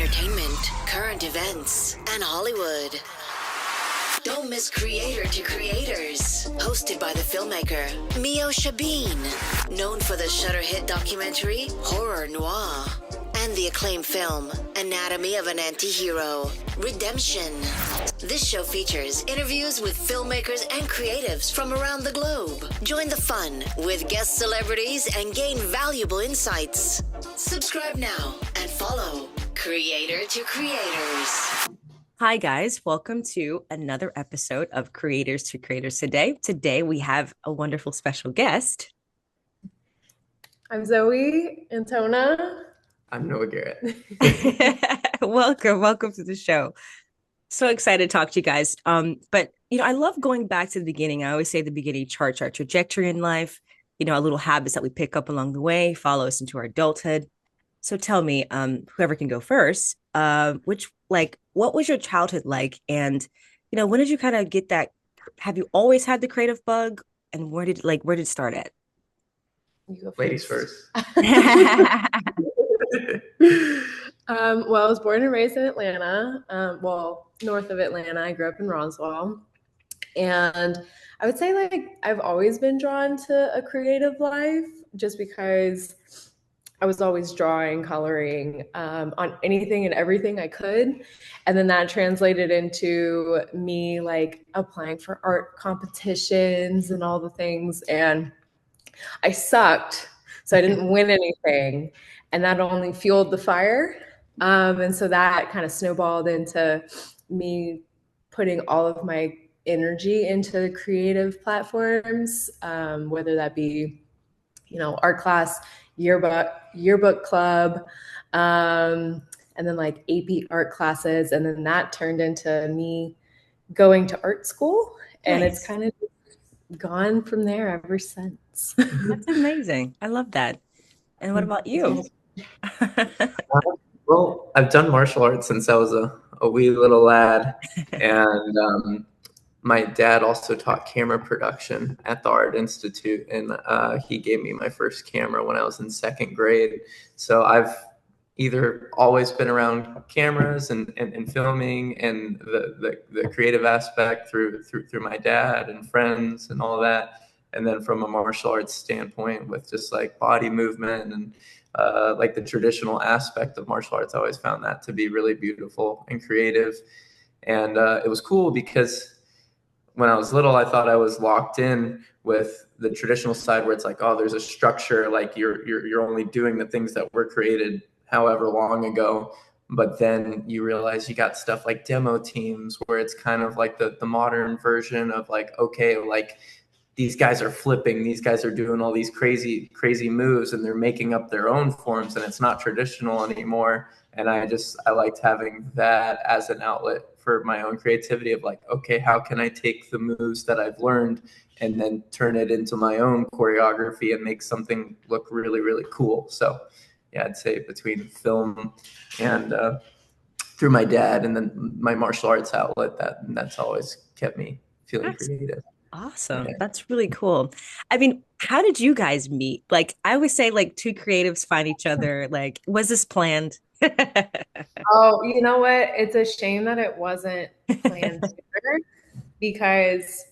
entertainment, current events, and Hollywood. Don't miss Creator to Creators, hosted by the filmmaker Meosha, known for the Shudder hit documentary Horror Noir and the acclaimed film Anatomy of an Anti-Hero, Redemption. This show features interviews with filmmakers and creatives from around the globe. Join the fun with guest celebrities and gain valuable insights. Subscribe now and follow Creator to Creators. Hi, guys. Welcome to another episode of Creators to Creators today. Today, we have a wonderful special guest. I'm Zoe Antona. I'm Noah Garret. Welcome to the show. So excited to talk to you guys. But, I love going back to the beginning. I always say the beginning charts our trajectory in life, our little habits that we pick up along the way, follow us into our adulthood. So tell me, whoever can go first, what was your childhood like? And, when did you kind of get that? Have you always had the creative bug? And where did it start at? Ladies first. Well, I was born and raised in Atlanta, north of Atlanta. I grew up in Roswell. And I would say I've always been drawn to a creative life just because I was always drawing, coloring on anything and everything I could. And then that translated into me applying for art competitions and all the things. And I sucked, so I didn't win anything. And that only fueled the fire. And so that kind of snowballed into me putting all of my energy into creative platforms, whether that be, art class, yearbook club, and then AP art classes. And then that turned into me going to art school. And It's kind of gone from there ever since. That's amazing. I love that. And what about you? Well, I've done martial arts since I was a wee little lad. And my dad also taught camera production at the Art Institute. And he gave me my first camera when I was in second grade. So I've either always been around cameras and filming and the creative aspect through my dad and friends and all that. And then from a martial arts standpoint with just body movement and the traditional aspect of martial arts, I always found that to be really beautiful and creative. And it was cool because when I was little, I thought I was locked in with the traditional side where it's there's a structure, you're only doing the things that were created however long ago. But then you realize you got stuff like demo teams where it's kind of the modern version of these guys are flipping, these guys are doing all these crazy moves and they're making up their own forms and it's not traditional anymore. And I liked having that as an outlet for my own creativity of how can I take the moves that I've learned and then turn it into my own choreography and make something look really, really cool. So yeah, I'd say between film and through my dad and then my martial arts outlet, that's always kept me feeling creative. Awesome. Yeah. That's really cool. I mean, how did you guys meet? I always say two creatives find each other. Was this planned? Oh, you know what? It's a shame that it wasn't planned sooner because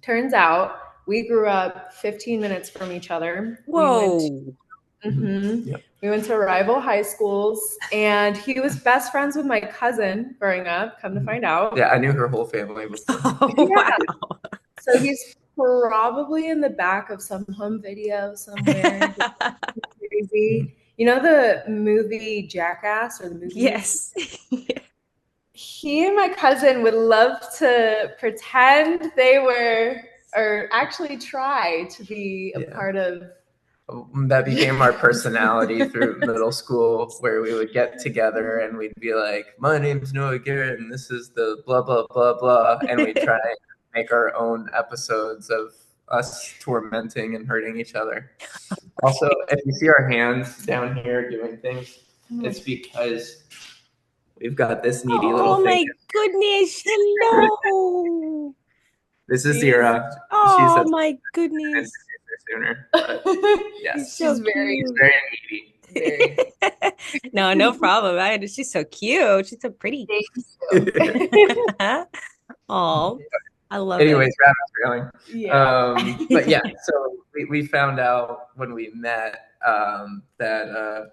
turns out we grew up 15 minutes from each other. Whoa. We went to rival high schools and he was best friends with my cousin growing up, come to find out. Yeah, I knew her whole family before. Oh, wow. So he's probably in the back of some home video somewhere. Crazy. You know the movie Jackass or the movie? Yes. He and my cousin would love to pretend they were, or actually try to be a part of. That became our personality through middle school, where we would get together and we'd be like, my name's Noah Garret and this is the blah, blah, blah, blah. And we'd try and make our own episodes of us tormenting and hurting each other. Also, if you see our hands down here doing things, it's because we've got this needy little thing. Oh my goodness, hello. This is Zira. Oh my goodness. Sooner, but yes, she's very needy. No problem. She's so cute. She's so pretty. Oh, I love it. Anyways, rabbits are going. Yeah. But yeah, so we found out when we met that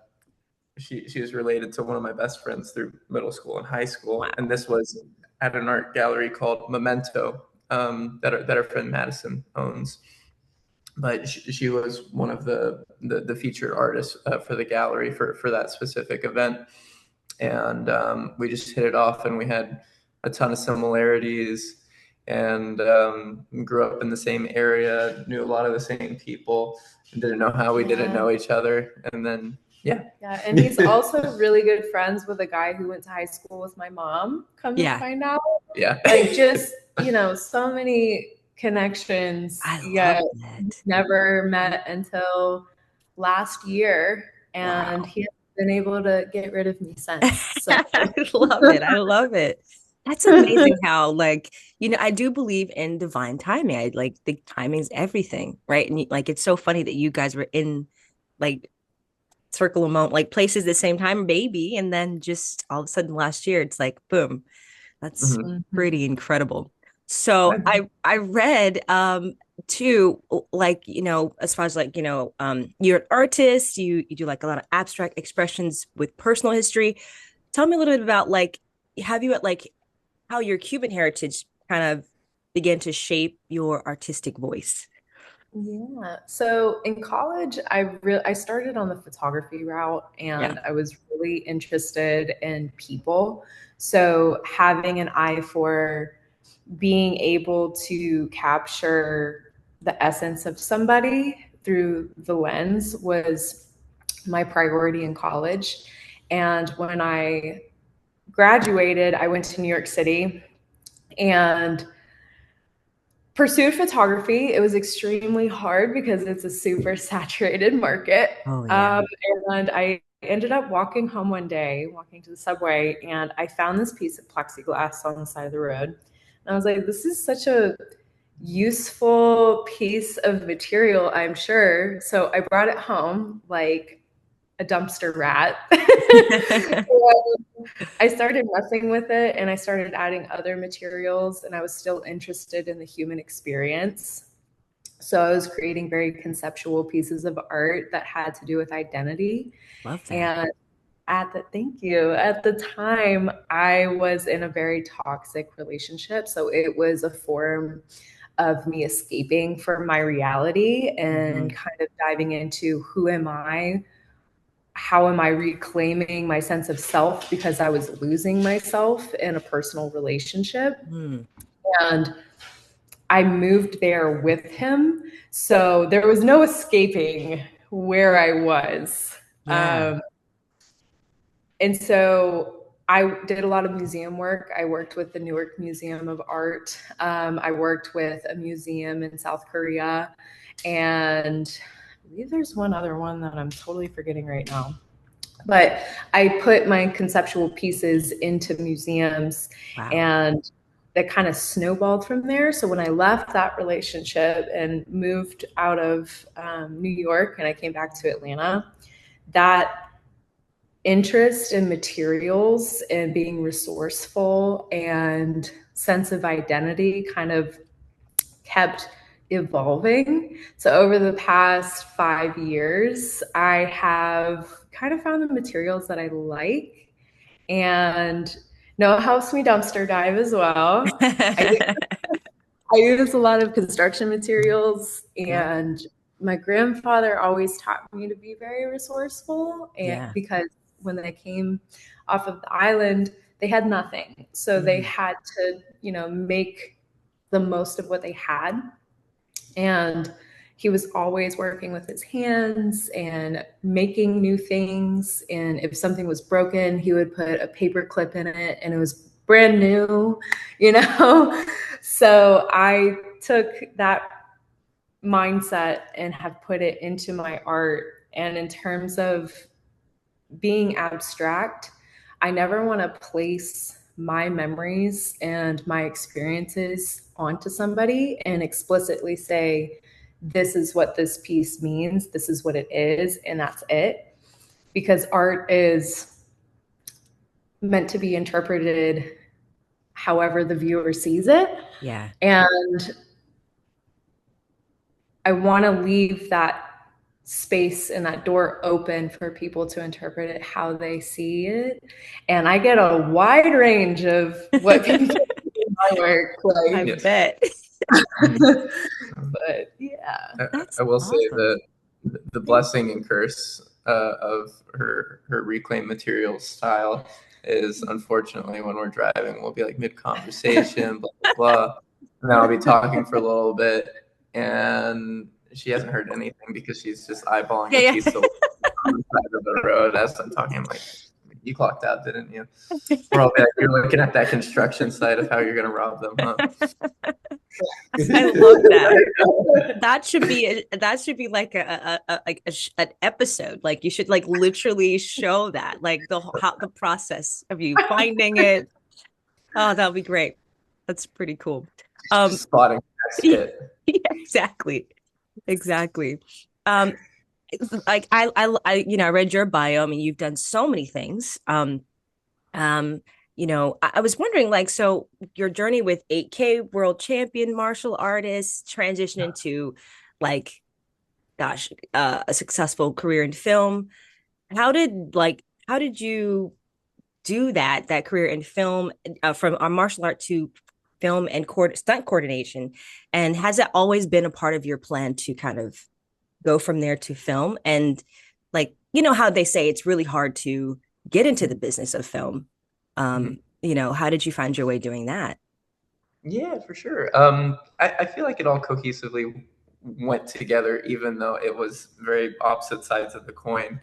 she was related to one of my best friends through middle school and high school. Wow. And this was at an art gallery called Memento that our friend Madison owns. But she was one of the featured artists for the gallery for that specific event. And we just hit it off, and we had a ton of similarities, and grew up in the same area, knew a lot of the same people, and didn't know how we didn't know each other. And then, yeah. And he's also really good friends with a guy who went to high school with my mom, come to find out. Yeah. Like, just, so many connections. I love that. Never met until last year, and he hasn't been able to get rid of me since. So. I love it. I love it. That's amazing how, I do believe in divine timing. I think timing's everything, right? And it's so funny that you guys were in circle of moment, places at the same time, baby, and then just all of a sudden last year, it's like, boom. That's pretty incredible. So I read too, as far as you're an artist, you do a lot of abstract expressions with personal history. Tell me a little bit about how your Cuban heritage kind of began to shape your artistic voice. Yeah. So in college, I started on the photography route, and I was really interested in people. So having an eye for being able to capture the essence of somebody through the lens was my priority in college. And when I graduated, I went to New York City and pursued photography. It was extremely hard because it's a super saturated market. Oh, yeah. And I ended up walking home one day, walking to the subway, and I found this piece of plexiglass on the side of the road. And I was like, this is such a useful piece of material, I'm sure. So I brought it home like a dumpster rat. I started messing with it, and I started adding other materials, and I was still interested in the human experience. So I was creating very conceptual pieces of art that had to do with identity. Love that. And thank you. At the time, I was in a very toxic relationship. So it was a form of me escaping from my reality and kind of diving into who am I? How am I reclaiming my sense of self, because I was losing myself in a personal relationship. And I moved there with him. So there was no escaping where I was. And so I did a lot of museum work. I worked with the Newark Museum of Art. I worked with a museum in South Korea. And I believe there's one other one that I'm totally forgetting right now. But I put my conceptual pieces into museums, and that kind of snowballed from there. So when I left that relationship and moved out of New York and I came back to Atlanta, that interest in materials and being resourceful and sense of identity kind of kept evolving. So over the past 5 years, I have kind of found the materials that I like, and it helps me dumpster dive as well. I use a lot of construction materials, and my grandfather always taught me to be very resourceful, and because when they came off of the island, they had nothing. So they had to, make the most of what they had. And he was always working with his hands and making new things. And if something was broken, he would put a paper clip in it and it was brand new, So I took that mindset and have put it into my art. And in terms of being abstract, I never want to place my memories and my experiences onto somebody and explicitly say, this is what this piece means, this is what it is, and that's it. because art is meant to be interpreted however the viewer sees it. Yeah. And I want to leave that space and that door open for people to interpret it how they see it. And I get a wide range of what people see in my work. Like, I bet. but yeah. I will say awesome. that the blessing and curse of her reclaimed materials style is, unfortunately, when we're driving, we'll be like mid-conversation, blah, blah, blah. And then I'll be talking for a little bit, and she hasn't heard anything because she's just eyeballing a piece of on the side of the road as I'm talking. I'm like, you clocked out, didn't you? Or I'll be like, you're looking at that construction site of how you're going to rob them, huh? I love that. That should be like an episode. Like you should like literally show that, like the process of you finding it. Oh, that would be great. That's pretty cool. Spotting yeah, exactly. Like I you know, I read your bio. I mean, you've done so many things. You know, I was wondering, like, so your journey with 8K world champion martial artist transition into, like, gosh, a successful career in film. How did you do that career in film, from our martial art to film and stunt coordination? And has it always been a part of your plan to kind of go from there to film? And like, you know how they say it's really hard to get into the business of film. You know, how did you find your way doing that? Yeah, for sure. I feel like it all cohesively went together, even though it was very opposite sides of the coin.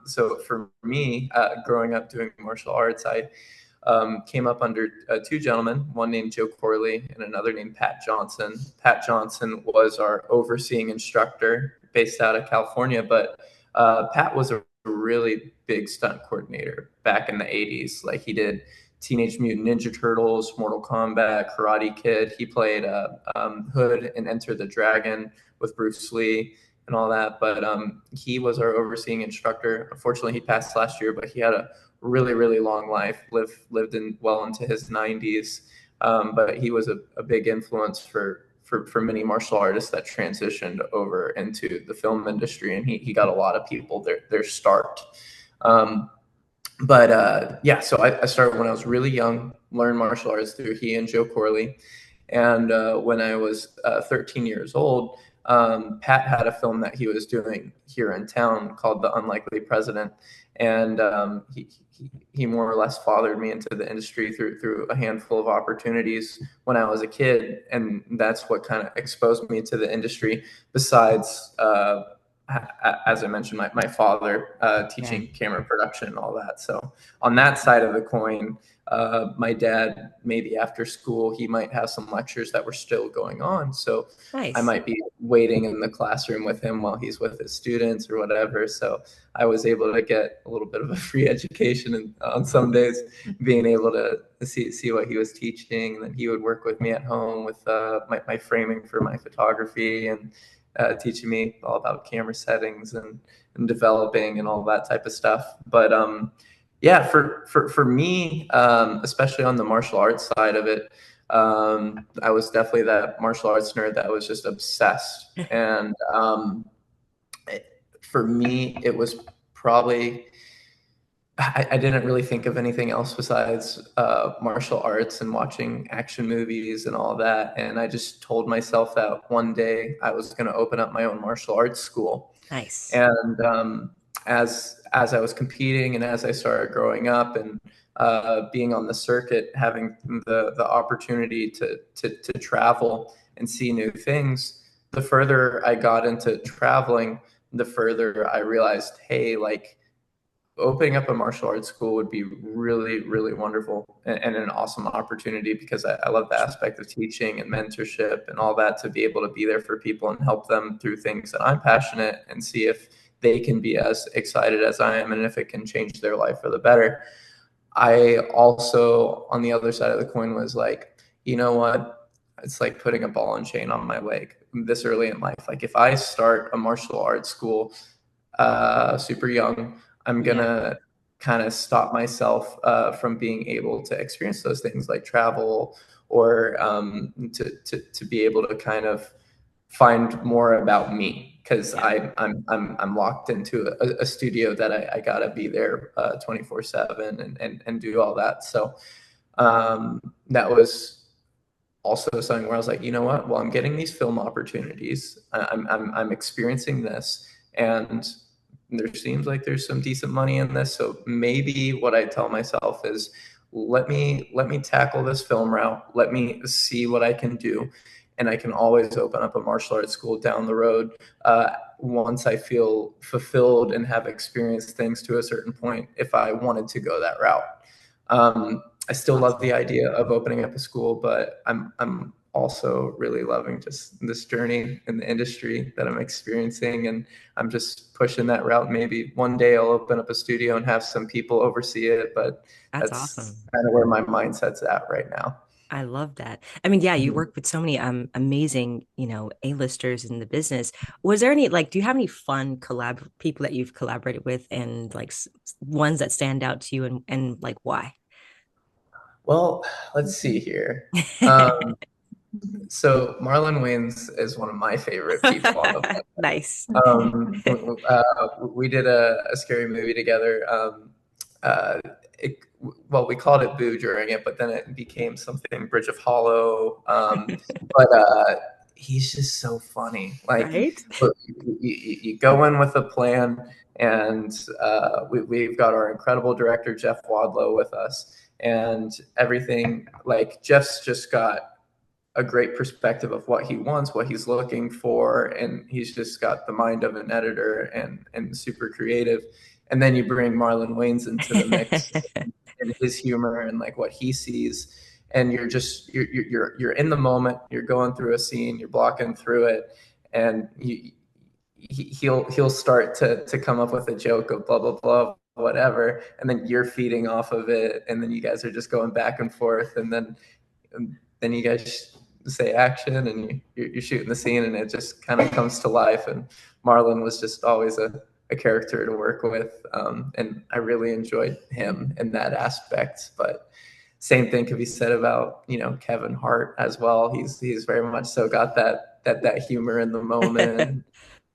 So for me, growing up doing martial arts, I came up under two gentlemen, one named Joe Corley and another named Pat Johnson. Pat Johnson was our overseeing instructor based out of California, but Pat was a really big stunt coordinator back in the 80s. Like he did Teenage Mutant Ninja Turtles, Mortal Kombat, Karate Kid. He played Hood in Enter the Dragon with Bruce Lee and all that. But he was our overseeing instructor. Unfortunately, he passed last year, but he had a really, really long life, lived in well into his 90s. But he was a big influence for many martial artists that transitioned over into the film industry, and he got a lot of people their start. Yeah, so I started when I was really young, learned martial arts through he and Joe Corley. And when I was 13 years old, Pat had a film that he was doing here in town called The Unlikely President. And he more or less fathered me into the industry through a handful of opportunities when I was a kid. And that's what kind of exposed me to the industry, besides as I mentioned, my father teaching camera production and all that. So on that side of the coin, my dad, maybe after school, he might have some lectures that were still going on. So Nice. I might be waiting in the classroom with him while he's with his students or whatever. So I was able to get a little bit of a free education on some days, being able to see what he was teaching. And then he would work with me at home with my framing for my photography, and teaching me all about camera settings and developing and all that type of stuff. But yeah, for me, especially on the martial arts side of it, I was definitely that martial arts nerd that was just obsessed. And for me, it was probably, I didn't really think of anything else besides martial arts and watching action movies and all that. And I just told myself that one day I was going to open up my own martial arts school. Nice. And as I was competing and as I started growing up and being on the circuit, having the opportunity to travel and see new things, the further I got into traveling, the further I realized, hey, like, opening up a martial arts school would be really, really wonderful and an awesome opportunity, because I love the aspect of teaching and mentorship and all that, to be able to be there for people and help them through things that I'm passionate, and see if they can be as excited as I am and if it can change their life for the better. I also, on the other side of the coin, was like, you know what? It's like putting a ball and chain on my leg this early in life. Like, if I start a martial arts school, super young, I'm gonna kind of stop myself from being able to experience those things like travel, or to be able to kind of find more about me, because I'm locked into a studio that I gotta be there 24/7 and do all that. So that was also something where I was like, you know what? Well, I'm getting these film opportunities. I'm experiencing this, and there seems like there's some decent money in this. So maybe what I tell myself is, let me tackle this film route. Let me see what I can do, and I can always open up a martial arts school down the road once I feel fulfilled and have experienced things to a certain point, if I wanted to go that route. I still love the idea of opening up a school, but I'm also really loving just this journey in the industry that I'm experiencing, and I'm just pushing that route. Maybe one day I'll open up a studio and have some people oversee it, but That's awesome. kind of where my mindset's at right now. I love that. I mean, yeah, you Mhm. work with so many amazing, A-listers in the business. Was there any, like, do you have any fun people that you've collaborated with, and like ones that stand out to you, and like why? Well, let's see here. Um, so Marlon Wayans is one of my favorite people on the planet. Nice. We did a scary movie together. Uh, it, well, we called it Boo during it, but then it became something Bridge of Hollow. But he's just so funny. Like, Right? you go in with a plan, and we've got our incredible director Jeff Wadlow with us, and everything. Like, Jeff's just got a great perspective of what he wants, what he's looking for, and he's just got the mind of an editor, and super creative. And then you bring Marlon Wayans into the mix, and his humor and like what he sees, and you're in the moment. You're going through a scene, you're blocking through it, and he'll start to come up with a joke of blah blah blah whatever, and then you're feeding off of it, and then you guys are just going back and forth, and then you guys say action, and you're shooting the scene, and it just kind of comes to life. And Marlon was just always a character to work with, and I really enjoyed him in that aspect. But same thing could be said about Kevin Hart as well. He's very much so got that humor in the moment.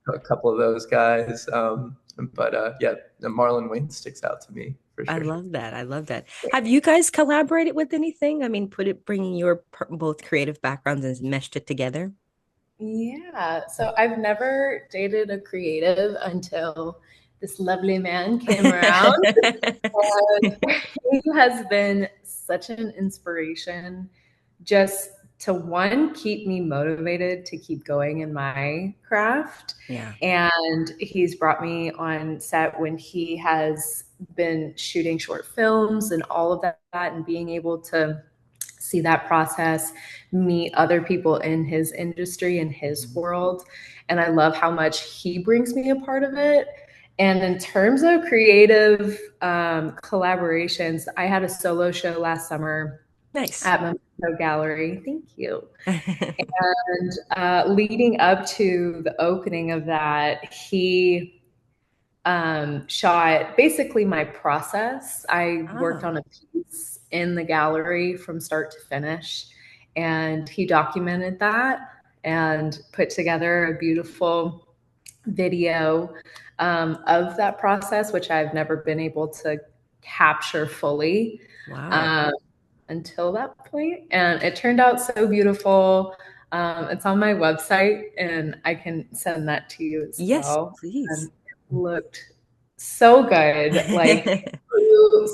A couple of those guys, but yeah, Marlon Wayne sticks out to me for I sure. love that. I love that. Have you guys collaborated with anything? I mean, bringing your both creative backgrounds and meshed it together. Yeah, so I've never dated a creative until this lovely man came around. And he has been such an inspiration, just to one, keep me motivated to keep going in my craft. Yeah. And he's brought me on set when he has been shooting short films and all of that, and being able to see that process, meet other people in his industry, in his world. And I love how much he brings me a part of it. And in terms of creative collaborations, I had a solo show last summer. Nice. At Memento Gallery. Thank you. And leading up to the opening of that, he shot basically my process. I worked on a piece in the gallery from start to finish, and he documented that and put together a beautiful video of that process, which I've never been able to capture fully. Wow. Until that point. And it turned out so beautiful. It's on my website, and I can send that to you as well. Please. And it looked so good, like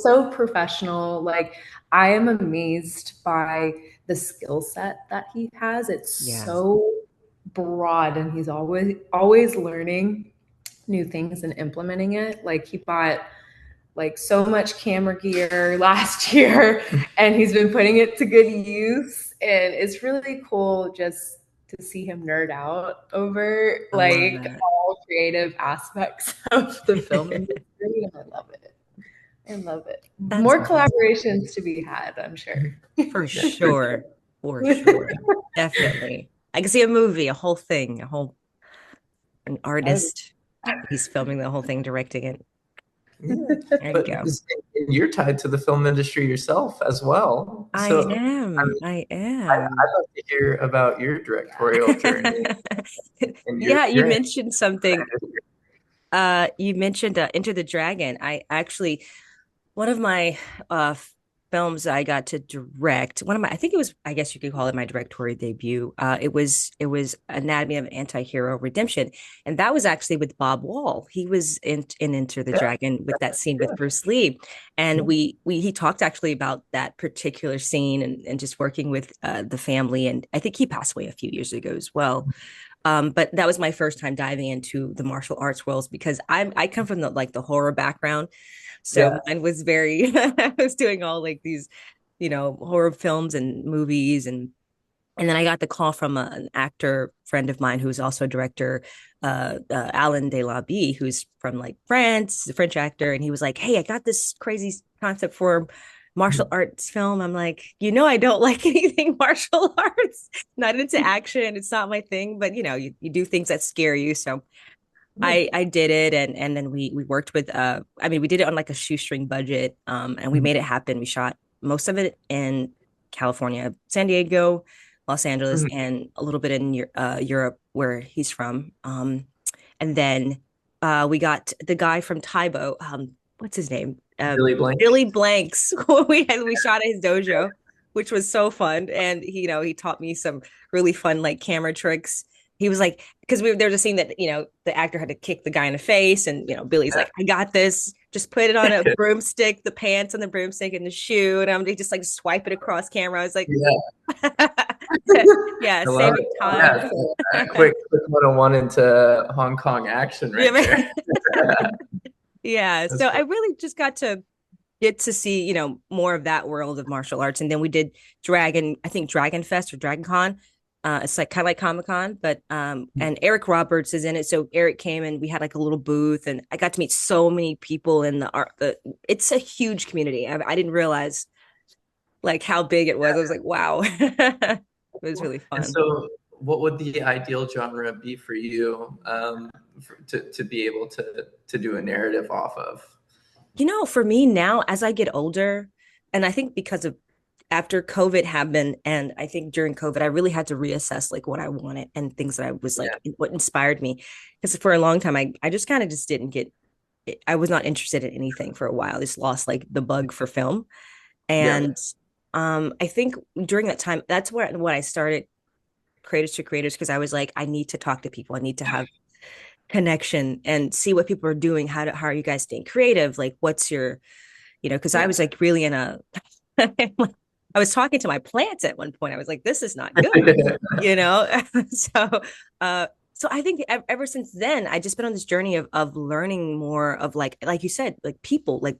so professional. Like, I am amazed by the skill set that he has. It's so broad, and he's always learning new things and implementing it. Like, he bought like so much camera gear last year, and he's been putting it to good use. And it's really cool just to see him nerd out over like all creative aspects of the film industry. And I love it. I love it. That's more awesome. Collaborations to be had, I'm sure. For sure. For sure. Definitely. I can see a movie, a whole thing, an artist He's filming the whole thing, directing it. Yeah. There you But go. you're tied to the film industry yourself as well. I So am. I am. I'd love to hear about your directorial journey and Yeah, you your mentioned something. You mentioned Enter the Dragon. I actually one of my uh films I got to direct, one of my, I think it was, I guess you could call it my directorial debut. It was Anatomy of Anti-Hero Redemption. And that was actually with Bob Wall. He was in Enter the yeah, Dragon with that scene with Bruce Lee. And yeah. we he talked actually about that particular scene and just working with the family. And I think he passed away a few years ago as well. But that was my first time diving into the martial arts worlds because I come from the like the horror background. So Yeah. mine was very I was doing all like these, horror films and movies and then I got the call from an actor friend of mine who's also a director, Alan de la Bie, who's from like France, a French actor, and he was like, "Hey, I got this crazy concept for martial arts film." I'm like, I don't like anything martial arts, not into action. It's not my thing, but you do things that scare you. So I did it and then we worked with I mean we did it on like a shoestring budget and we made it happen. We shot most of it in California, San Diego, Los Angeles, Mhm. and a little bit in Europe where he's from. And then we got the guy from Taibo, what's his name? Really blank. Billy Blanks. We shot at his dojo, which was so fun. And he taught me some really fun like camera tricks. He was like, because there's a scene that the actor had to kick the guy in the face, and Billy's like, "I got this. Just put it on a broomstick, the pants on the broomstick, and the shoe." And I'm just like swipe it across camera. I was like, Yeah. yeah, I love saving it. time. Yeah, quick 101 into Hong Kong action right there. Yeah, yeah. That's So I cool. really just got to get to see more of that world of martial arts, and then we did I think Dragon Fest or Dragon Con. It's like kind of like Comic Con, but and Eric Roberts is in it. So Eric came and we had like a little booth, and I got to meet so many people in the art. It's a huge community. I didn't realize like how big it was. I was like, wow, it was really And fun. so, what would the ideal genre be for you to be able to do a narrative off of? For me now, as I get older, and I think because of after COVID happened, and I think during COVID, I really had to reassess like what I wanted and things that I was Yeah, like, what inspired me. Because for a long time, I just kind of just didn't get, I was not interested in anything for a while. I just lost like the bug for film. yeah, And I think during that time, that's where when I started Creators to Creators, because I was like, I need to talk to people. I need to have connection and see what people are doing. How are you guys staying creative? Like, what's your, because I yeah. was like really in a I was talking to my plants at one point. I was like, this is not good, you know? so so I think ever since then, I just been on this journey of learning more of like you said, like Yeah,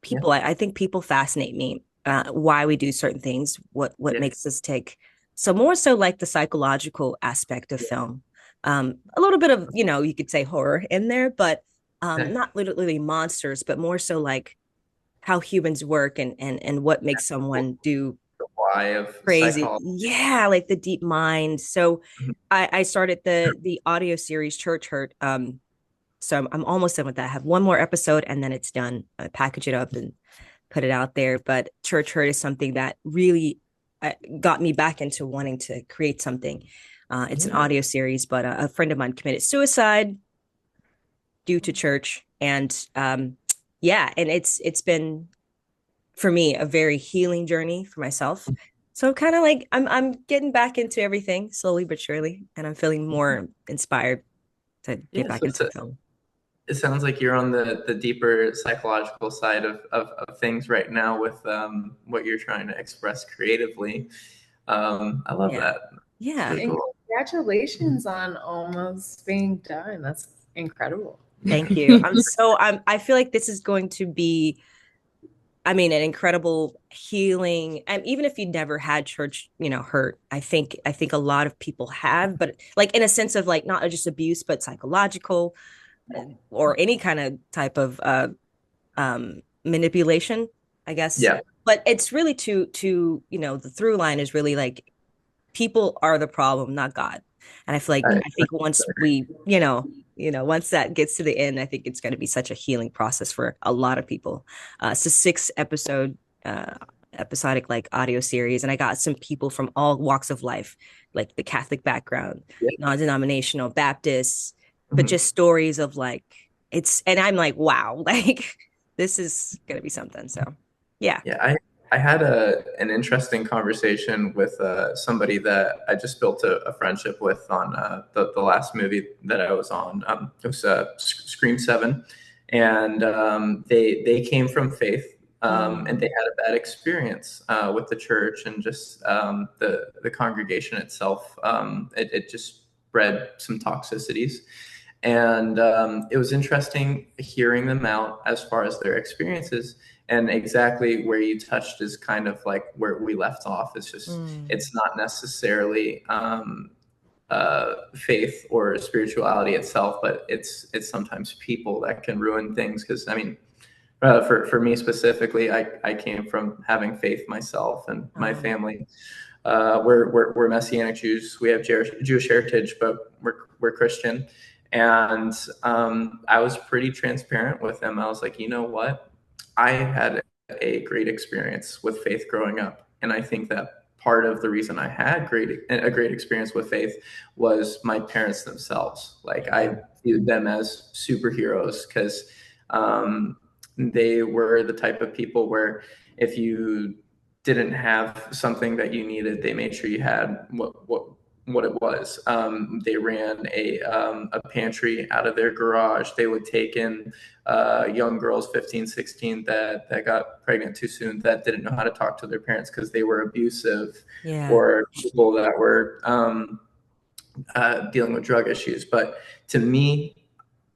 people. I think people fascinate me. Why we do certain things, what yeah, makes us take. So more so like the psychological aspect of film. A little bit of, you could say horror in there, but yeah. not literally monsters, but more so like how humans work and what makes someone do The why of crazy. psychology. Yeah, like the deep mind. So Mhm. I started the audio series Church Hurt. So I'm almost done with that. I have one more episode and then it's done. I package it up and put it out there. But Church Hurt is something that really got me back into wanting to create something. It's an Yeah, audio series, but a friend of mine committed suicide due to church, and yeah, and it's been for me a very healing journey for myself. So kind of like I'm getting back into everything slowly but surely, and I'm feeling more inspired to get yeah. back So into film. it sounds like you're on the deeper psychological side of things right now with what you're trying to express creatively. I love Yeah. that. It's Yeah. really And cool. congratulations on almost being done. That's incredible. Thank you. I feel like this is going to be, I mean, an incredible healing. And even if you never had church, hurt, I think a lot of people have, but like in a sense of like not just abuse, but psychological or any kind of type of manipulation, I guess. Yeah, But it's really to the through line is really like people are the problem, not God. And I think once we, once that gets to the end, I think it's going to be such a healing process for a lot of people. It's a 6 episode episodic like audio series, and I got some people from all walks of life, like the Catholic background, Yeah. non-denominational, Baptists, but Mhm. just stories of like and I'm like, wow, like this is gonna be something. So yeah. I had an interesting conversation with somebody that I just built a friendship with on the last movie that I was on. It was Scream 7, and they came from faith, and they had a bad experience with the church and just the congregation itself. It just bred some toxicities. And it was interesting hearing them out as far as their experiences. And exactly where you touched is kind of like where we left off. It's just, it's not necessarily faith or spirituality itself, but it's sometimes people that can ruin things. Because I mean, for me specifically, I came from having faith myself and my family. We're Messianic Jews. We have Jewish heritage, but we're Christian. And I was pretty transparent with them. I was like, you know what? I had a great experience with faith growing up. And I think that part of the reason I had a great experience with faith was my parents themselves. Like I viewed them as superheroes because they were the type of people where if you didn't have something that you needed, they made sure you had what it was. They ran a pantry out of their garage. They would take in young girls, 15, 16, that got pregnant too soon, that didn't know how to talk to their parents because they were abusive, or people that were dealing with drug issues. But to me,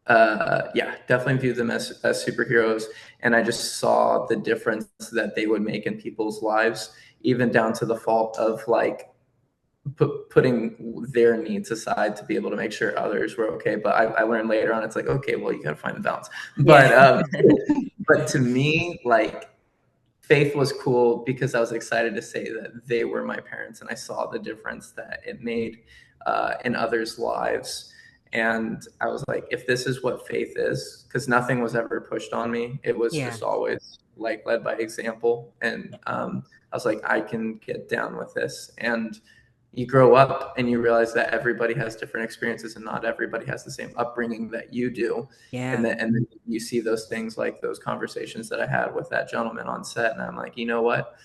definitely view them as superheroes. And I just saw the difference that they would make in people's lives, even down to the fault of like putting their needs aside to be able to make sure others were okay. But I learned later on, it's like, okay, well, you got to find the balance. But but to me, like faith was cool because I was excited to say that they were my parents, and I saw the difference that it made in others' lives. And I was like, if this is what faith is, because nothing was ever pushed on me, it was just always like led by example. And I was like, I can get down with this. And you grow up and you realize that everybody has different experiences and not everybody has the same upbringing that you do. And then you see those things, like those conversations that I had with that gentleman on set. And I'm like, you know what?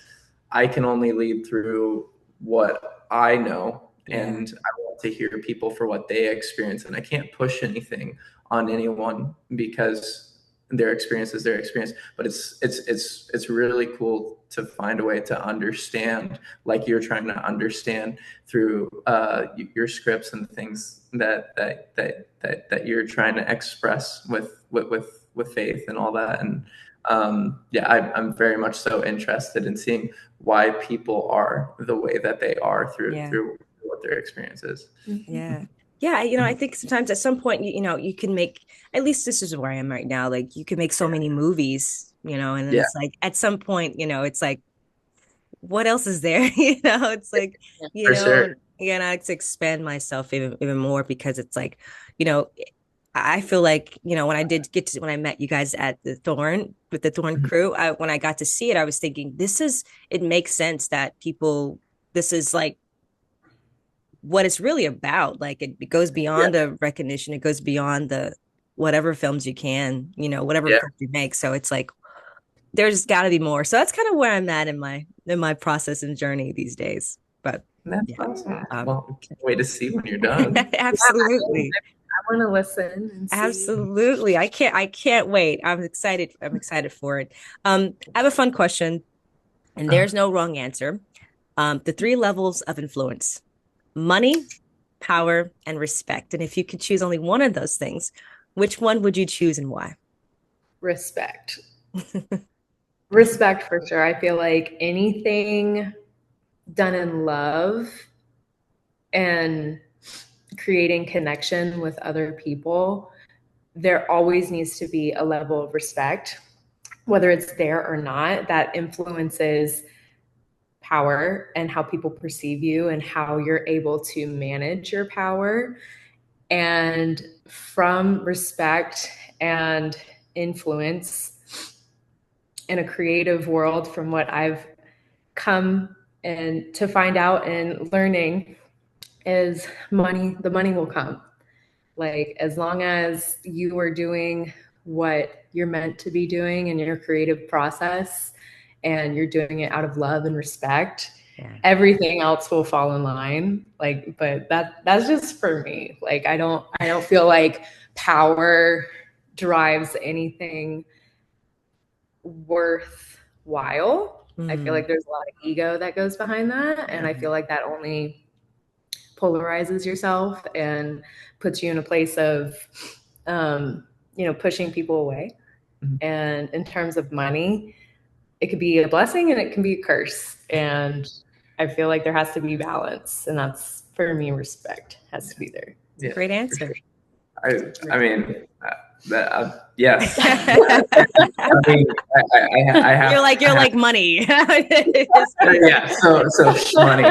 I can only lead through what I know. And I want to hear people for what they experience. And I can't push anything on anyone because their experience is their experience. But it's really cool to find a way to understand, like you're trying to understand through your scripts and things that you're trying to express with faith and all that. And I'm very much so interested in seeing why people are the way that they are through what their experience is. I think sometimes at some point you can make, at least this is where I am right now, like you can make so many movies, and then it's like at some point it's like, what else is there? It's like Sure. to expand myself even more, because it's like I feel like when I met you guys at the Thorn with the Thorn crew, when I got to see it, I was thinking it makes sense that this is like what it's really about. Like it goes beyond the recognition. It goes beyond the whatever films you can, whatever films you make. So it's like, there's got to be more. So that's kind of where I'm at in my process and journey these days. But that's awesome. Well, can't wait to see when you're done. Absolutely. I want to listen and see. Absolutely. I can't wait. I'm excited for it. I have a fun question, and there's no wrong answer. The 3 levels of influence: money, power, and respect. And if you could choose only one of those things, which one would you choose and why? Respect. Respect for sure. I feel like anything done in love and creating connection with other people, there always needs to be a level of respect, whether it's there or not. That influences power and how people perceive you and how you're able to manage your power. And from respect and influence in a creative world, from what I've come and to find out and learning, is the money will come. Like, as long as you are doing what you're meant to be doing in your creative process and you're doing it out of love and respect, everything else will fall in line. Like, but that's just for me. Like, I don't feel like power drives anything worthwhile. I feel like there's a lot of ego that goes behind that. And I feel like that only polarizes yourself and puts you in a place of, pushing people away. And in terms of money, it could be a blessing and it can be a curse. And I feel like there has to be balance. And that's, for me, respect has to be there. Yeah, great answer. Sure. I mean, yes. I mean, I have. You're like money. Yeah. So money.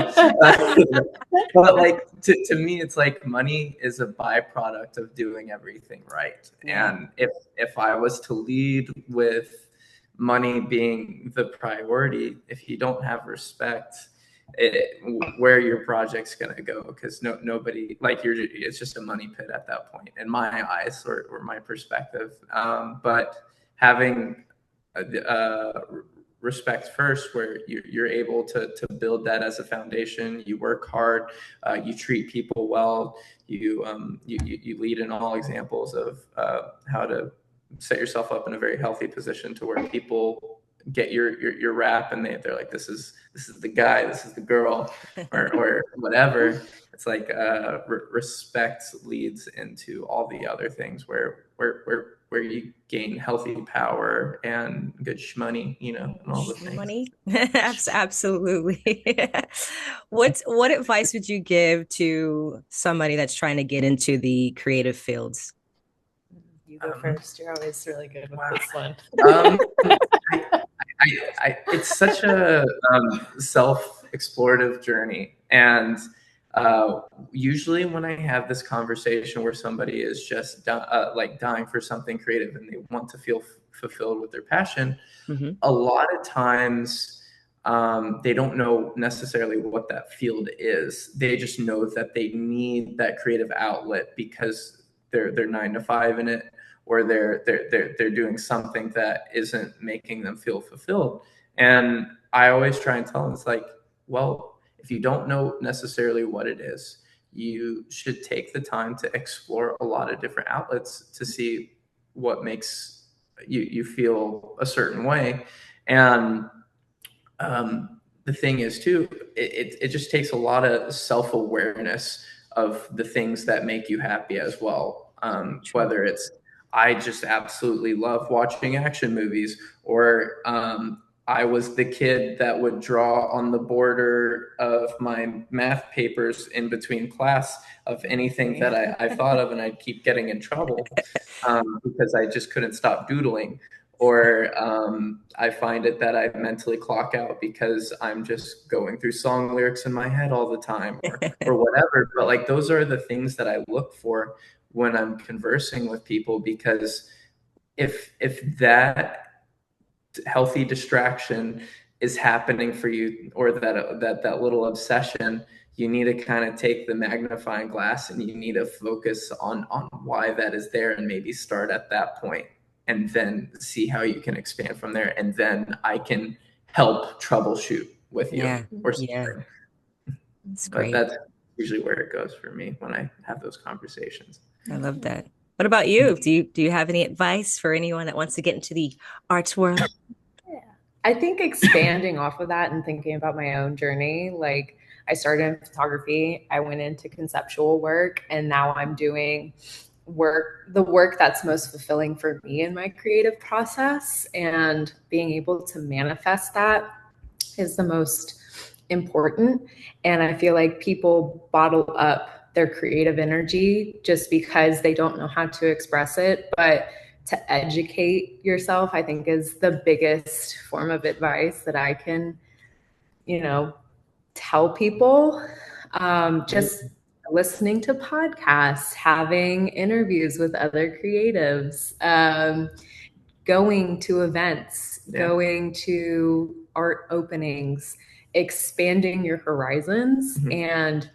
But like to me, it's like money is a byproduct of doing everything right. And if I was to lead with money being the priority, if you don't have respect, where your project's going to go, because nobody, like, it's just a money pit at that point in my eyes or my perspective. But having respect first, where you're able to build that as a foundation, you work hard, you treat people well, you lead in all examples of how to set yourself up in a very healthy position to where people get your rap and they're like, this is the guy, this is the girl, or whatever. It's like respect leads into all the other things where you gain healthy power and good money, and all the things. Money. Absolutely. What advice would you give to somebody that's trying to get into the creative fields? You go first. You're always really good with this one. It's such a self-explorative journey. And usually when I have this conversation where somebody is just dying for something creative and they want to feel fulfilled with their passion, a lot of times they don't know necessarily what that field is. They just know that they need that creative outlet because they're 9 to 5 in it, or they're doing something that isn't making them feel fulfilled. And I always try and tell them, it's like, well, if you don't know necessarily what it is, you should take the time to explore a lot of different outlets to see what makes you feel a certain way. And the thing is too, it just takes a lot of self-awareness of the things that make you happy as well. Whether it's, I just absolutely love watching action movies, or I was the kid that would draw on the border of my math papers in between class of anything that I thought of, and I'd keep getting in trouble because I just couldn't stop doodling. Or I find it that I mentally clock out because I'm just going through song lyrics in my head all the time, or whatever. But like, those are the things that I look for when I'm conversing with people, because if that healthy distraction is happening for you, or that little obsession, you need to kind of take the magnifying glass and you need to focus on why that is there, and maybe start at that point and then see how you can expand from there. And then I can help troubleshoot with you or something. Yeah. That's but great. That's usually where it goes for me when I have those conversations. I love that. What about you? Do you have any advice for anyone that wants to get into the arts world? Yeah. I think expanding off of that and thinking about my own journey, like, I started in photography, I went into conceptual work, and now I'm doing the work that's most fulfilling for me in my creative process. And being able to manifest that is the most important. And I feel like people bottle up their creative energy just because they don't know how to express it. But to educate yourself, I think, is the biggest form of advice that I can, tell people, just listening to podcasts, having interviews with other creatives, going to events, going to art openings, expanding your horizons, and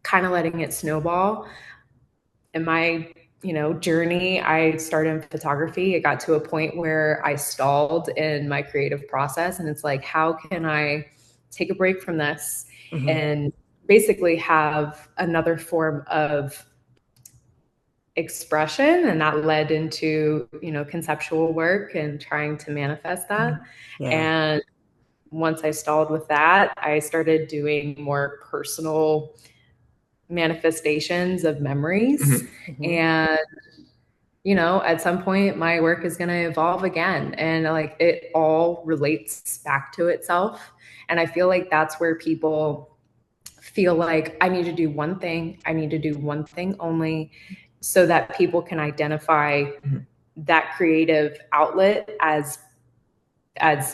kind of letting it snowball. In my journey, I started in photography. It got to a point where I stalled in my creative process, and it's like, how can I take a break from this and basically have another form of expression? And that led into conceptual work and trying to manifest that. And once I stalled with that, I started doing more personal manifestations of memories. And at some point my work is going to evolve again, and like it all relates back to itself. And I feel like that's where people feel like, I need to do one thing, I need to do one thing only, so that people can identify that creative outlet as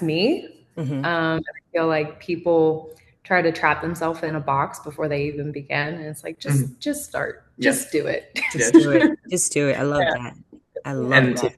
me. I feel like people try to trap themselves in a box before they even begin, and it's like, just start, just do it. Just do it. Just do it. I love that. I love that. To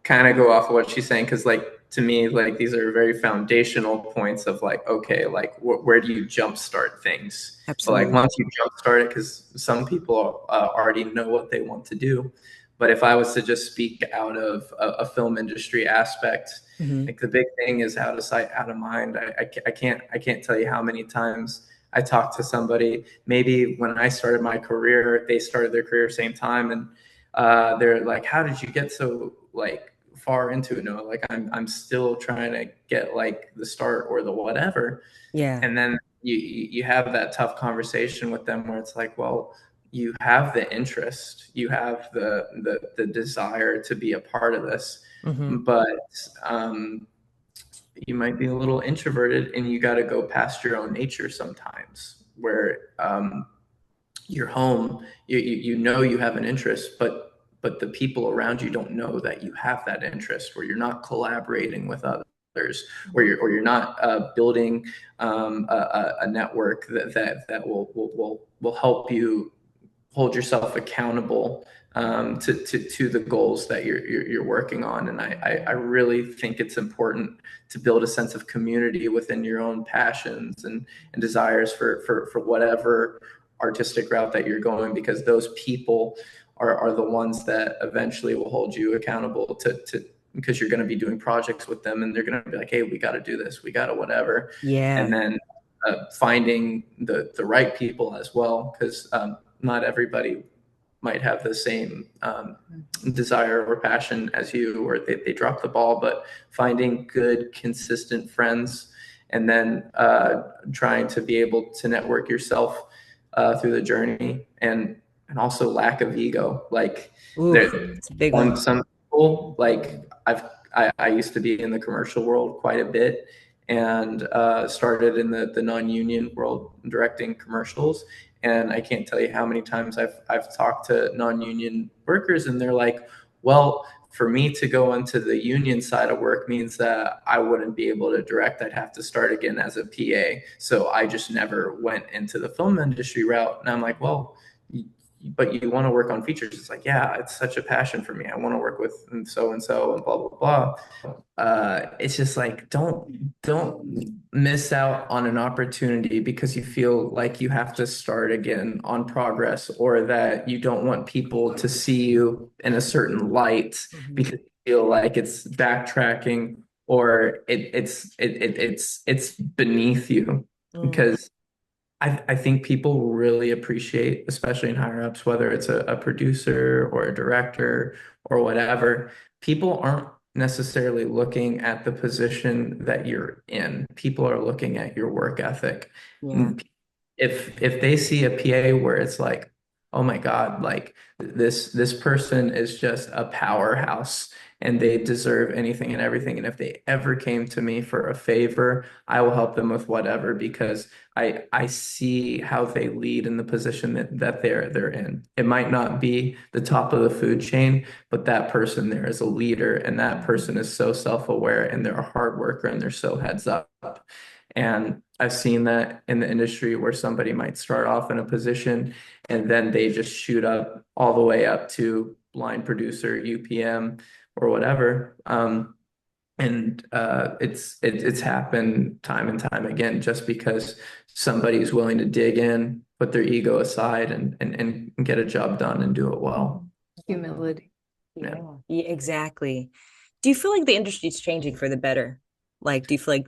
kind of go off of what she's saying, because like to me, like these are very foundational points of like, okay, like where do you jumpstart things? Absolutely. But like once you jumpstart it, because some people already know what they want to do. But if I was to just speak out of a film industry aspect, like the big thing is out of sight, out of mind. I can't tell you how many times I talked to somebody, maybe when I started my career, they started their career same time, and they're like, how did you get so like far into it? No, like I'm still trying to get like the start or the whatever. And then you have that tough conversation with them where it's like, well, you have the interest, you have the desire to be a part of this, but you might be a little introverted, and you got to go past your own nature sometimes, where you're home, you have an interest, but the people around you don't know that you have that interest, or you're not collaborating with others, or you're not building a network that will help you hold yourself accountable to the goals that you're working on. And I really think it's important to build a sense of community within your own passions and desires for whatever artistic route that you're going, because those people are the ones that eventually will hold you accountable to because you're going to be doing projects with them, and they're going to be like, hey, we got to do this, we got to whatever. And then finding the right people as well, because not everybody might have the same desire or passion as you, or they drop the ball. But finding good, consistent friends, and then trying to be able to network yourself through the journey, and also lack of ego. Like it's a big one. Some people, like I used to be in the commercial world quite a bit, and started in the non-union world directing commercials. And I can't tell you how many times I've talked to non-union workers, and they're like, well, for me to go into the union side of work means that I wouldn't be able to direct. I'd have to start again as a PA. So I just never went into the film industry route. And I'm like, well, but you want to work on features. It's like, yeah, it's such a passion for me. I want to work with so and so and blah, blah, blah. It's just like, don't miss out on an opportunity because you feel like you have to start again on progress, or that you don't want people to see you in a certain light because you feel like it's backtracking, or it's beneath you. Because I think people really appreciate, especially in higher ups, whether it's a producer or a director or whatever, people aren't necessarily looking at the position that you're in. People are looking at your work ethic. If they see a PA where it's like, oh my God, like this person is just a powerhouse and they deserve anything and everything, and if they ever came to me for a favor, I will help them with whatever, because I see how they lead in the position that they're in. It might not be the top of the food chain, but that person there is a leader, and that person is so self-aware, and they're a hard worker, and they're so heads up. And I've seen that in the industry where somebody might start off in a position and then they just shoot up all the way up to line producer, UPM, or whatever. And it's happened time and time again just because somebody's willing to dig in, put their ego aside, and get a job done and do it well. Humility. Yeah, exactly. Do you feel like the industry is changing for the better? Like, do you feel like,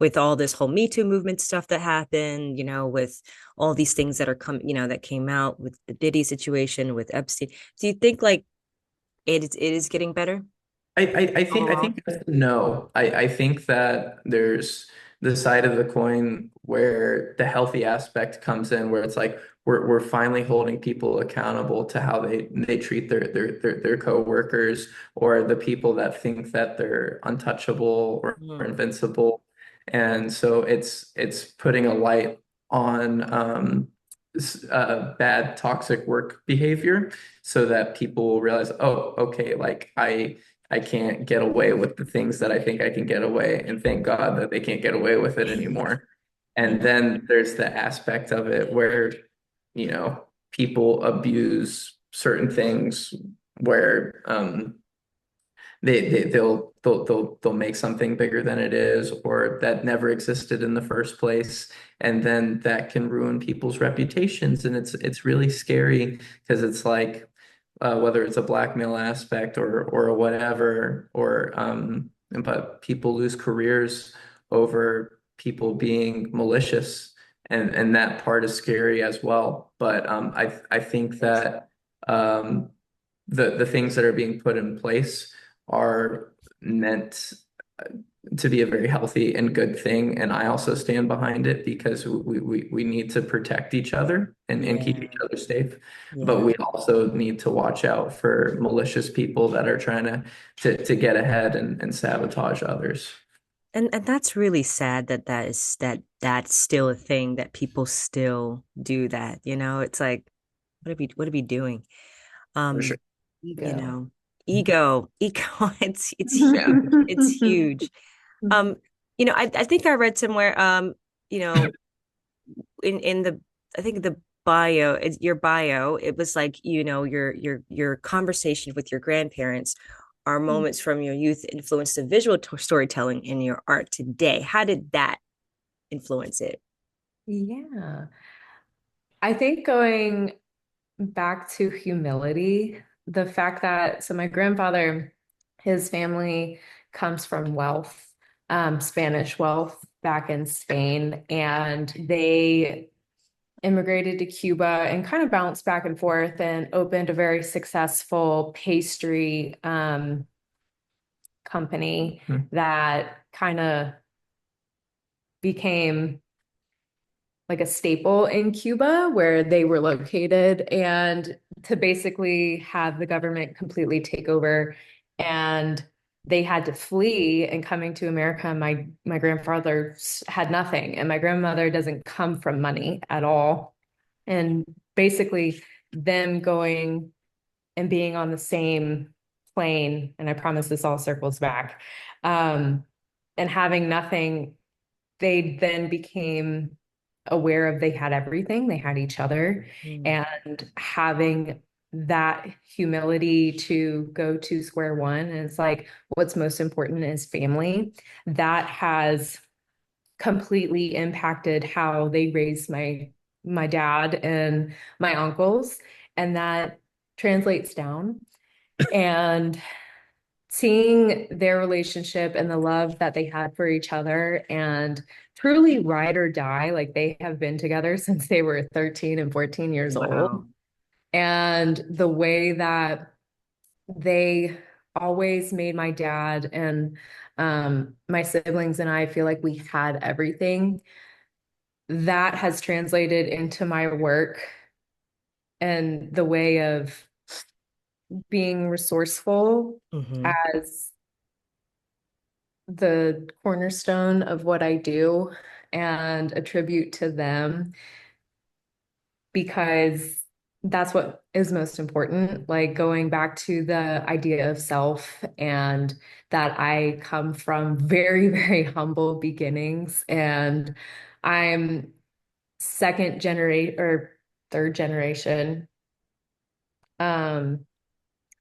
with all this whole Me Too movement stuff that happened, with all these things that are that came out with the Diddy situation, with Epstein, do you think like it is getting better? I think no. I think that there's the side of the coin where the healthy aspect comes in, where it's like we're finally holding people accountable to how they treat their coworkers, or the people that think that they're untouchable or Mm. invincible. And so it's putting a light on bad toxic work behavior so that people will realize, oh, okay, like I can't get away with the things that I think I can get away, and thank God that they can't get away with it anymore. And then there's the aspect of it where, people abuse certain things where they'll make something bigger than it is, or that never existed in the first place, and then that can ruin people's reputations, and it's really scary because it's like whether it's a blackmail aspect or whatever, but people lose careers over people being malicious, and that part is scary as well. But I think that the things that are being put in place are meant to be a very healthy and good thing. And I also stand behind it because we need to protect each other and keep each other safe. But Yeah. we also need to watch out for malicious people that are trying to get ahead and sabotage others. And that's really sad that's still a thing that people still do that, It's like, what are we doing? For Um, sure. you Ego. know, ego, it's huge. It's huge. Um, I think I read somewhere, you know, in the I think the bio, your bio, it was like, your conversation with your grandparents are moments from your youth influenced the visual storytelling in your art today. How did that influence it? Yeah. I think going back to humility, the fact that, so my grandfather, his family comes from wealth, Spanish wealth back in Spain, and they immigrated to Cuba and kind of bounced back and forth and opened a very successful pastry company Hmm. that kind of became like a staple in Cuba where they were located, and to basically have the government completely take over, and they had to flee. And coming to America, my grandfather had nothing, and my grandmother doesn't come from money at all. And basically them going and being on the same plane, and I promise this all circles back, and having nothing, they then became aware of they had everything, they had each other, Mm. and having that humility to go to square one. And it's like, what's most important is family. That has completely impacted how they raised my dad and my uncles, and that translates down. And seeing their relationship and the love that they had for each other, and truly ride or die, like they have been together since they were 13 and 14 years old. Wow. And the way that they always made my dad and my siblings and I feel like we had everything, that has translated into my work and the way of being resourceful Hmm. as the cornerstone of what I do, and a tribute to them, because that's what is most important. Like going back to the idea of self and that I come from very, very humble beginnings and I'm second generation or third generation. Um,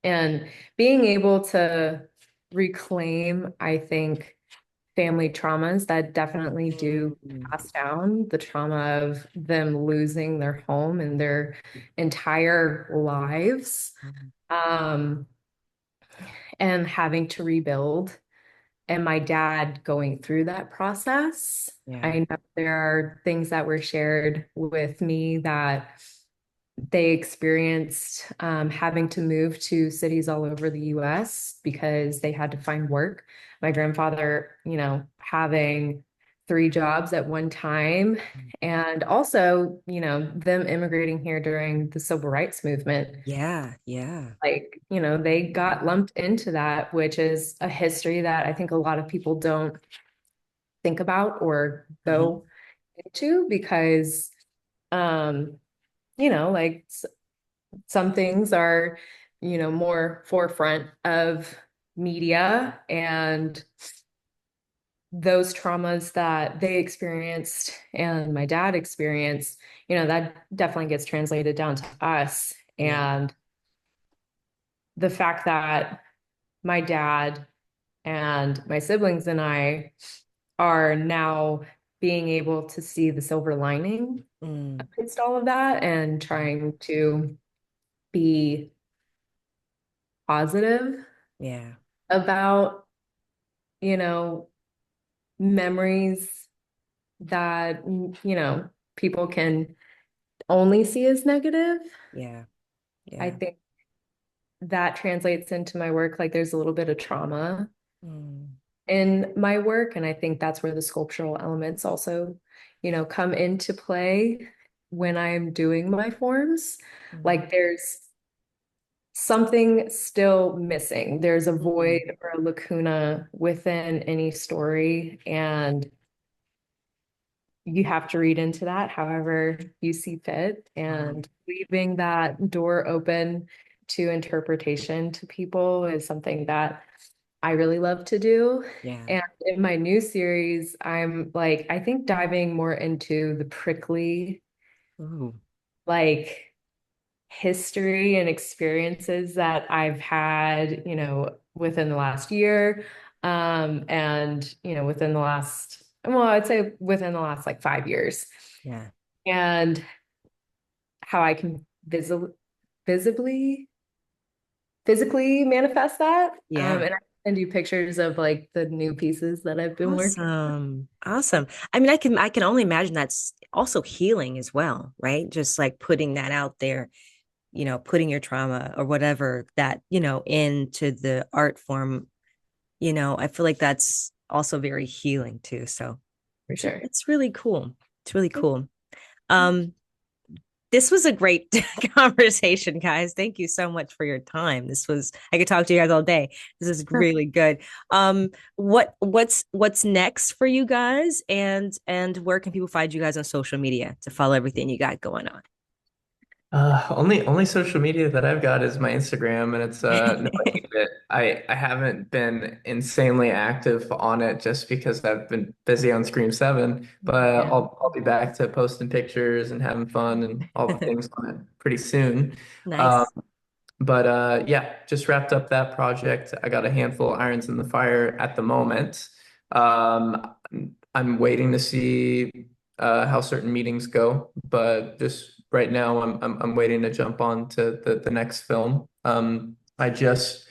and being able to reclaim, I think, family traumas that definitely do Mm. pass down the trauma of them losing their home and their entire lives, um, and having to rebuild. And my dad going through that process. Yeah. I know there are things that were shared with me that they experienced having to move to cities all over the US because they had to find work. My grandfather, having three jobs at one time, and also, them immigrating here during the civil rights movement. Yeah. Yeah. Like, they got lumped into that, which is a history that I think a lot of people don't think about or Mhm. go into because, um, like some things are, more forefront of media and those traumas that they experienced and my dad experienced, that definitely gets translated down to us. Yeah. And the fact that my dad and my siblings and I are now being able to see the silver lining Mm. amidst all of that and trying to be positive Yeah. about, you know, memories that, people can only see as negative. Yeah. I Yeah. think that translates into my work. Like there's a little bit of trauma Mm. in my work. And I think that's where the sculptural elements also, come into play when I'm doing my forms. Mm. Like there's something still missing. There's a Mm. void or a lacuna within any story. And you have to read into that however you see fit Wow. and leaving that door open to interpretation to people is something that I really love to do. Yeah. And in my new series, I'm like, I think diving more into the prickly, Ooh. like history and experiences that I've had, within the last year. And, within the last, well, I'd say within the last like 5 years. Yeah. And how I can visibly, physically manifest that. Yeah. And I send you pictures of like the new pieces that I've been working. Awesome. Awesome. I mean, I can only imagine that's also healing as well, right? Just like putting that out there, putting your trauma or whatever that, into the art form, I feel like that's also very healing too. So For sure. it's really cool. It's really cool. Um, this was a great conversation, guys. Thank you so much for your time. I could talk to you guys all day. This is really good. What's next for you guys, and where can people find you guys on social media to follow everything you got going on? Only social media that I've got is my Instagram, and it's no, I hate it. I haven't been insanely active on it just because I've been busy on Scream 7, but Yeah. I'll be back to posting pictures and having fun and all the things on it pretty soon. Um, Nice. but yeah, just wrapped up that project. I got a handful of irons in the fire at the moment. Um, I'm waiting to see how certain meetings go, but just right now, I'm waiting to jump on to the next film. I just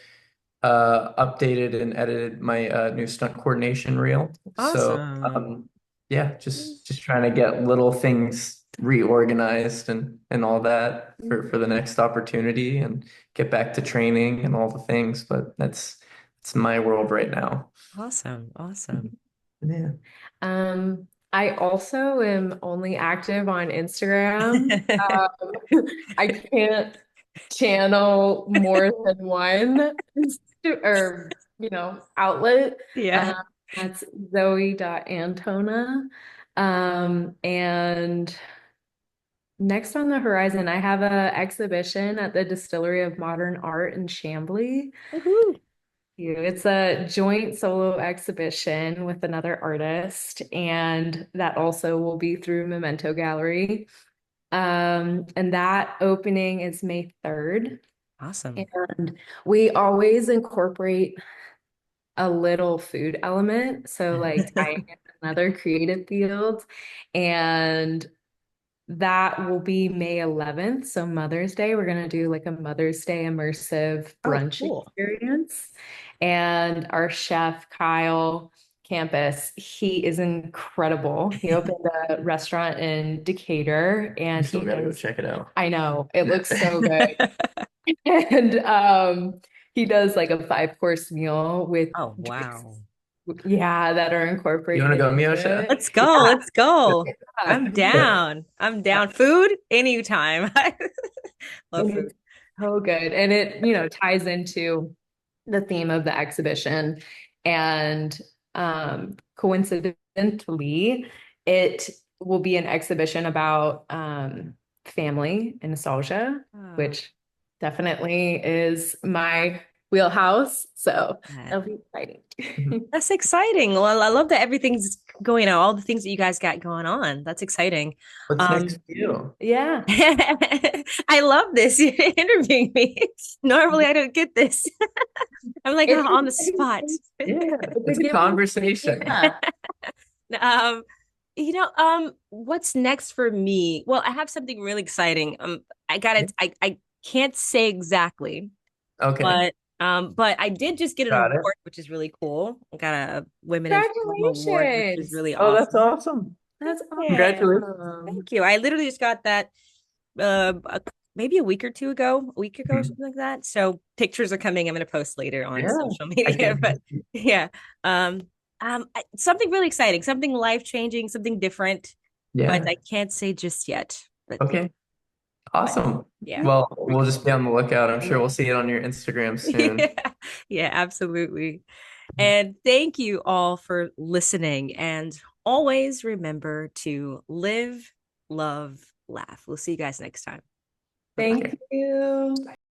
updated and edited my new stunt coordination reel. So Awesome. yeah, just trying to get little things reorganized and all that for the next opportunity and get back to training and all the things. But that's my world right now. Awesome. Awesome. Yeah. I also am only active on Instagram. I can't channel more than one or outlet. Yeah. That's Zoe.Antona. And Next on the horizon, I have a exhibition at the Distillery of Modern Art in Chambly. Woohoo. It's a joint solo exhibition with another artist, and that also will be through Memento Gallery. And that opening is May 3rd. Awesome. And we always incorporate a little food element. So like tying in another creative field. And that will be May 11th. So Mother's Day, we're going to do like a Mother's Day immersive brunch cool. experience. And our chef, Kyle Campus, he is incredible. He opened a restaurant in Decatur and Still he gotta go does, check it out. I know, it looks so good. And he does like a 5-course meal with Oh, drinks, wow. yeah, that are You incorporated want to go, into Meosha? it. Let's go. Yeah. Let's go. Yeah. I'm down. I'm down. Food anytime. Love And food. it's so good. And it, you know, ties into the theme of the exhibition. And coincidentally, it will be an exhibition about family and nostalgia, Oh, which definitely is my wheelhouse. So yeah. that'll be exciting. That's exciting. Well, I love that everything's going on, all the things that you guys got going on. That's exciting. What's next for you? Yeah. I love this. You're interviewing me. Normally, I don't get this. I'm like It's on the spot. Yeah, it's a good- conversation. yeah. Um, what's next for me? Well, I have something really exciting. I got it. I can't say exactly, Okay, but I did just get an got it. award, which is really cool. I got a Women in Film award, which is Congratulations. really Oh, that's awesome. awesome. That's Yeah, awesome. thank you. I literally just got that maybe a week or two ago, a week ago, or Mhm. something like that. So pictures are coming. I'm going to post later on Yeah, social I media, can. but yeah, something really exciting, something life changing, something different, but Yeah. I can't say just yet. But Okay. Awesome. yeah, Well, we'll just be on the lookout. I'm sure we'll see it on your Instagram soon. yeah, yeah, absolutely. And thank you all for listening. And always remember to live, love, laugh. We'll see you guys next time. Bye bye. Thank you.